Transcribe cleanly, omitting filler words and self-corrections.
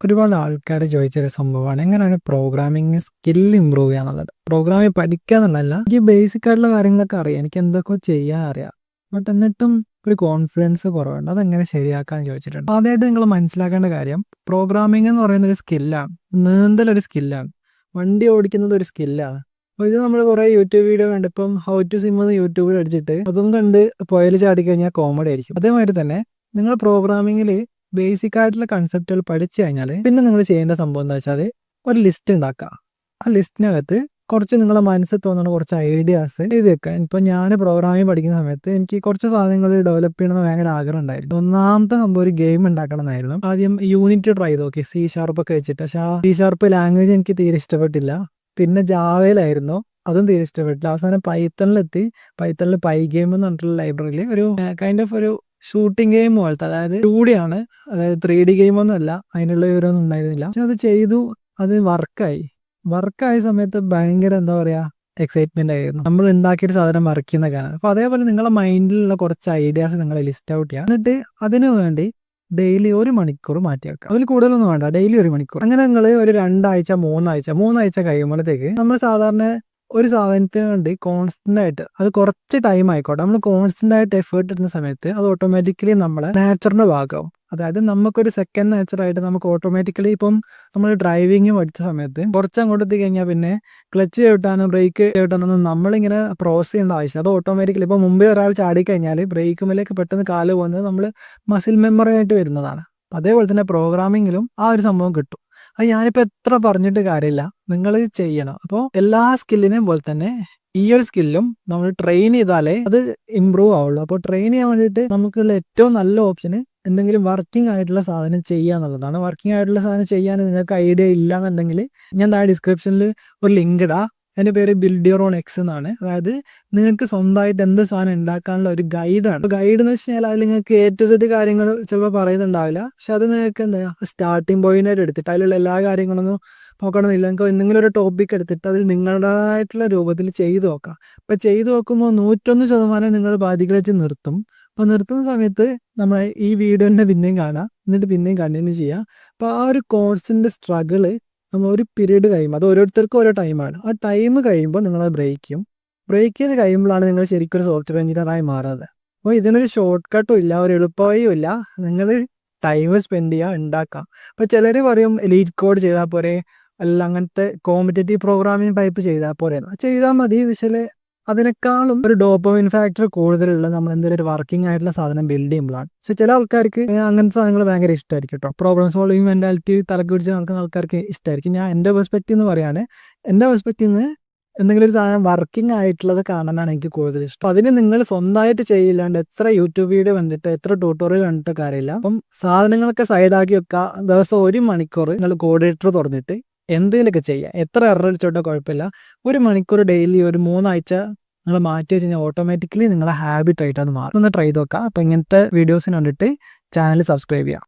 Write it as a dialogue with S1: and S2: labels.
S1: ഒരുപാട് ആൾക്കാർ ചോദിച്ചൊരു സംഭവമാണ് എങ്ങനെയാണ് പ്രോഗ്രാമിംഗ് സ്കിൽ ഇമ്പ്രൂവ് ചെയ്യാന്നുള്ളത്. പ്രോഗ്രാമിംഗ് പഠിക്കുക എന്നുള്ളതല്ല, എനിക്ക് ബേസിക് ആയിട്ടുള്ള കാര്യങ്ങളൊക്കെ അറിയാം, എനിക്ക് എന്തൊക്കെ ചെയ്യാൻ അറിയാം. ബട്ട് എന്നിട്ടും ഒരു കോൺഫിഡൻസ് കുറവുണ്ട്. അതെങ്ങനെ ശരിയാക്കാൻ ചോദിച്ചിട്ടുണ്ട്. ആദ്യമായിട്ട് നിങ്ങൾ മനസ്സിലാക്കേണ്ട കാര്യം, പ്രോഗ്രാമിംഗ് എന്ന് പറയുന്ന ഒരു സ്കില്ലാണ്. നീന്തൽ ഒരു സ്കില്ലാണ്. വണ്ടി ഓടിക്കുന്നത് ഒരു സ്കില്ലാണ്. അപ്പോൾ ഇത് നമ്മൾ കുറേ യൂട്യൂബ് വീഡിയോ കണ്ട്, ഇപ്പം ഹൗ ടു സിം എന്ന് യൂട്യൂബിൽ അടിച്ചിട്ട് അതും കണ്ട് പുഴയിൽ ചാടിക്കഴിഞ്ഞാൽ കോമഡി ആയിരിക്കും. അതേമാതിരി തന്നെ നിങ്ങൾ പ്രോഗ്രാമിങ്ങിൽ ബേസിക് ആയിട്ടുള്ള കൺസെപ്റ്റുകൾ പഠിച്ചു കഴിഞ്ഞാൽ പിന്നെ നിങ്ങൾ ചെയ്യേണ്ട സംഭവം എന്താ വെച്ചാൽ ഒരു ലിസ്റ്റ് ഉണ്ടാക്കുക. ആ ലിസ്റ്റിനകത്ത് കുറച്ച് നിങ്ങളെ മനസ്സിൽ തോന്നുന്ന കുറച്ച് ഐഡിയാസ് എഴുതി വെക്കുക. ഇപ്പം ഞാൻ പ്രോഗ്രാമിംഗ് പഠിക്കുന്ന സമയത്ത് എനിക്ക് കുറച്ച് സാധനങ്ങൾ ഡെവലപ്പ് ചെയ്യണമെന്ന് ഭയങ്കര ആഗ്രഹം ഉണ്ടായിരുന്നു. ഒന്നാമത്തെ സംഭവം ഒരു ഗെയിം ഉണ്ടാക്കണം എന്നായിരുന്നു. ആദ്യം യൂണിറ്റ് ട്രൈ ചെയ്ത് നോക്കി, C# ഒക്കെ വെച്ചിട്ട്. പക്ഷെ ആ C# ലാംഗ്വേജ് എനിക്ക് തീരെ ഇഷ്ടപ്പെട്ടില്ല. പിന്നെ ജാവയിലായിരുന്നു, അതും തീരെ ഇഷ്ടപ്പെട്ടില്ല. അവസാനം പൈത്തണിലെത്തി. പൈത്തണിൽ പൈഗെയിം എന്ന് പറഞ്ഞിട്ടുള്ള ലൈബ്രറിയിൽ ഒരു കൈൻഡ് ഓഫ് ഒരു ഷൂട്ടിംഗ് ഗെയിം പോലത്തെ, അതായത് 2D ആണ്, അതായത് 3D ഗെയിമൊന്നും അല്ല, അതിനുള്ള വിവരമൊന്നും ഉണ്ടായിരുന്നില്ല. പക്ഷെ അത് ചെയ്തു, അത് വർക്കായ സമയത്ത് ഭയങ്കര എന്താ പറയുക, എക്സൈറ്റ്മെന്റ് ആയിരുന്നു. നമ്മൾ ഉണ്ടാക്കിയൊരു സാധനം വർക്ക് ചെയ്യുന്ന കാണാൻ. അപ്പോൾ അതേപോലെ നിങ്ങളുടെ മൈൻഡിലുള്ള കുറച്ച് ഐഡിയാസ് നിങ്ങൾ ലിസ്റ്റ് ഔട്ട് ചെയ്യുക. എന്നിട്ട് അതിനു വേണ്ടി ഡെയിലി 1 മണിക്കൂർ മാറ്റി വെക്കുക. അതിൽ കൂടുതലൊന്നും വേണ്ട, ഡെയിലി 1 മണിക്കൂർ. അങ്ങനെ നിങ്ങൾ ഒരു 2 ആഴ്ച 3 ആഴ്ച കഴിയുമ്പോഴത്തേക്ക് നമ്മൾ സാധാരണ ഒരു സാധനത്തിന് വേണ്ടി കോൺസ്റ്റന്റ് ആയിട്ട്, അത് കുറച്ച് ടൈം ആയിക്കോട്ടെ, നമ്മൾ കോൺസ്റ്റന്റ് ആയിട്ട് എഫേർട്ട് ഇടുന്ന സമയത്ത് അത് ഓട്ടോമാറ്റിക്കലി നമ്മളെ നേച്ചറിന്റെ ഭാഗമാവും. അതായത് നമുക്കൊരു സെക്കൻഡ് നേച്ചറായിട്ട് നമുക്ക് ഓട്ടോമാറ്റിക്കലി, ഇപ്പം നമ്മൾ ഡ്രൈവിങ് പഠിച്ച സമയത്ത് കുറച്ച് അങ്ങോട്ട് എത്തി കഴിഞ്ഞാൽ പിന്നെ ക്ലച്ച് ചവിട്ടാനും ബ്രേക്ക് ചവിട്ടാനൊന്നും നമ്മളിങ്ങനെ പ്രോസസ് ചെയ്യേണ്ട ആവശ്യം. അത് ഓട്ടോമാറ്റിക്കലി ഇപ്പം മുമ്പേ ഒരാൾ ചാടിക്കഴിഞ്ഞാൽ ബ്രേക്കുമിലേക്ക് പെട്ടെന്ന് കാല് പോകുന്നത് നമ്മൾ മസിൽ മെമ്മറി ആയിട്ട് വരുന്നതാണ്. അതേപോലെ തന്നെ പ്രോഗ്രാമിങ്ങിലും ആ ഒരു സംഭവം കിട്ടും. അത് ഞാനിപ്പോൾ എത്ര പറഞ്ഞിട്ട് കാര്യമില്ല, നിങ്ങൾ ചെയ്യണം. അപ്പോൾ എല്ലാ സ്കില്ലിനെയും പോലെ തന്നെ ഈ ഒരു സ്കില്ലും നമ്മൾ ട്രെയിൻ ചെയ്താലേ അത് ഇമ്പ്രൂവ് ആവുള്ളൂ. അപ്പോൾ ട്രെയിൻ ചെയ്യാൻ വേണ്ടിയിട്ട് നമുക്കുള്ള ഏറ്റവും നല്ല ഓപ്ഷന് എന്തെങ്കിലും വർക്കിംഗ് ആയിട്ടുള്ള സാധനം ചെയ്യുക എന്നുള്ളതാണ്. വർക്കിംഗ് ആയിട്ടുള്ള സാധനം ചെയ്യാൻ നിങ്ങൾക്ക് ഐഡിയ ഇല്ല എന്നുണ്ടെങ്കിൽ ഞാൻ താഴെ ഡിസ്ക്രിപ്ഷനിൽ ഒരു ലിങ്ക് ഇടാം. എൻ്റെ പേര് ബിൽഡ് യുവർ ഓൺ എക്സ് എന്നാണ്. അതായത് നിങ്ങൾക്ക് സ്വന്തമായിട്ട് എന്ത് സാധനം ഉണ്ടാക്കാനുള്ള ഒരു ഗൈഡാണ്. ഗൈഡ് എന്ന് വെച്ച് കഴിഞ്ഞാൽ അതിൽ നിങ്ങൾക്ക് A to Z കാര്യങ്ങൾ ചിലപ്പോൾ പറയുന്നുണ്ടാവില്ല. പക്ഷെ അത് നിങ്ങൾക്ക് എന്താ സ്റ്റാർട്ടിംഗ് പോയിന്റായിട്ട് എടുത്തിട്ട് അതിലുള്ള എല്ലാ കാര്യങ്ങളൊന്നും നോക്കണമെന്നില്ല. നിങ്ങൾക്ക് എന്തെങ്കിലും ഒരു ടോപ്പിക് എടുത്തിട്ട് അതിൽ നിങ്ങളുടേതായിട്ടുള്ള രൂപത്തിൽ ചെയ്തു നോക്കാം. അപ്പോൾ ചെയ്തു നോക്കുമ്പോൾ 101% നിങ്ങൾ പാതിക്ക് വെച്ച് നിർത്തും. അപ്പോൾ നിർത്തുന്ന സമയത്ത് നമ്മൾ ഈ വീഡിയോൻ്റെ പിന്നെയും കാണാം, എന്നിട്ട് പിന്നെയും കണ്ടിന്യൂ ചെയ്യുക. അപ്പോൾ ആ ഒരു കോഴ്സിൻ്റെ സ്ട്രഗിള് നമ്മൾ ഒരു പീരീഡ് കഴിയുമ്പോൾ, അത് ഓരോരുത്തർക്കും ഓരോ ടൈമാണ്. ആ ടൈം കഴിയുമ്പോൾ നിങ്ങൾ ബ്രേക്ക് ചെയ്ത് കഴിയുമ്പോഴാണ് നിങ്ങൾ ശരിക്കും ഒരു സോഫ്റ്റ്വെയർ എഞ്ചിനീയറായി മാറുന്നത്. അപ്പോൾ ഇതിനൊരു ഷോർട്ട് കട്ടും ഇല്ല, ഒരു എളുപ്പവഴിയും ഇല്ല. നിങ്ങൾ ടൈം സ്പെൻഡ് ചെയ്യുക, ഉണ്ടാക്കാം. അപ്പോൾ ചിലർ പറയും എലീറ്റ് കോഡ് ചെയ്താൽ പോരെ, അല്ല അങ്ങനത്തെ കോമ്പറ്റേറ്റീവ് പ്രോഗ്രാമിംഗ് ടൈപ്പ് ചെയ്താൽ പോരെ. ചെയ്താൽ മതി. പക്ഷേ അതിനേക്കാളും ഒരു ഡോപ്പമിൻ ഫാക്ടർ കൂടുതലുള്ള നമ്മൾ എന്തെങ്കിലും ഒരു വർക്കിംഗ് ആയിട്ടുള്ള സാധനം ബിൽഡ് ചെയ്യുമ്പോഴാണ്. പക്ഷെ ചില ആൾക്കാർക്ക് അങ്ങനത്തെ സാധനങ്ങൾ ഭയങ്കര ഇഷ്ടമായിരിക്കും കേട്ടോ. പ്രോബ്ലം സോൾവിങ് മെന്റാലിറ്റി തലക്ക് പിടിച്ച് നടക്കുന്ന ആൾക്കാർക്ക് ഇഷ്ടമായിരിക്കും. ഞാൻ എൻ്റെ പെർസ്പെക്റ്റീവ് എന്ന് പറയുകയാണ്, എൻ്റെ പെർസ്പെക്റ്റീവ് നിന്ന് എന്തെങ്കിലും ഒരു സാധനം വർക്കിംഗ് ആയിട്ടുള്ളത് കാണാനാണ് എനിക്ക് കൂടുതൽ ഇഷ്ടം. അപ്പം അതിന് നിങ്ങൾ സ്വന്തമായിട്ട് ചെയ്യില്ലാണ്ട് എത്ര യൂട്യൂബ് വീഡിയോ കണ്ടിട്ട് എത്ര ട്യൂട്ടോറിയൽ കണ്ടിട്ട് കാര്യമില്ല. അപ്പം സാധനങ്ങളൊക്കെ സൈഡാക്കി വെക്കുക. ദിവസം 1 മണിക്കൂർ നിങ്ങൾ കോഡ് എഡിറ്റർ തുറന്നിട്ട് എന്തെങ്കിലുമൊക്കെ ചെയ്യുക. എത്ര എറർ അടിച്ചോട്ടോ കുഴപ്പമില്ല. 1 മണിക്കൂർ ഡെയിലി ഒരു 3 ആഴ്ച നിങ്ങൾ മാറ്റി വെച്ച് കഴിഞ്ഞാൽ ഓട്ടോമാറ്റിക്കലി നിങ്ങളെ ഹാബിറ്റ് ആയിട്ട് അത് മാറും. ഒന്ന് ട്രൈ ചെയ്ത് നോക്കാം. അപ്പോൾ ഇങ്ങനത്തെ വീഡിയോസിന് വേണ്ടിയിട്ട് ചാനൽ സബ്സ്ക്രൈബ് ചെയ്യാം.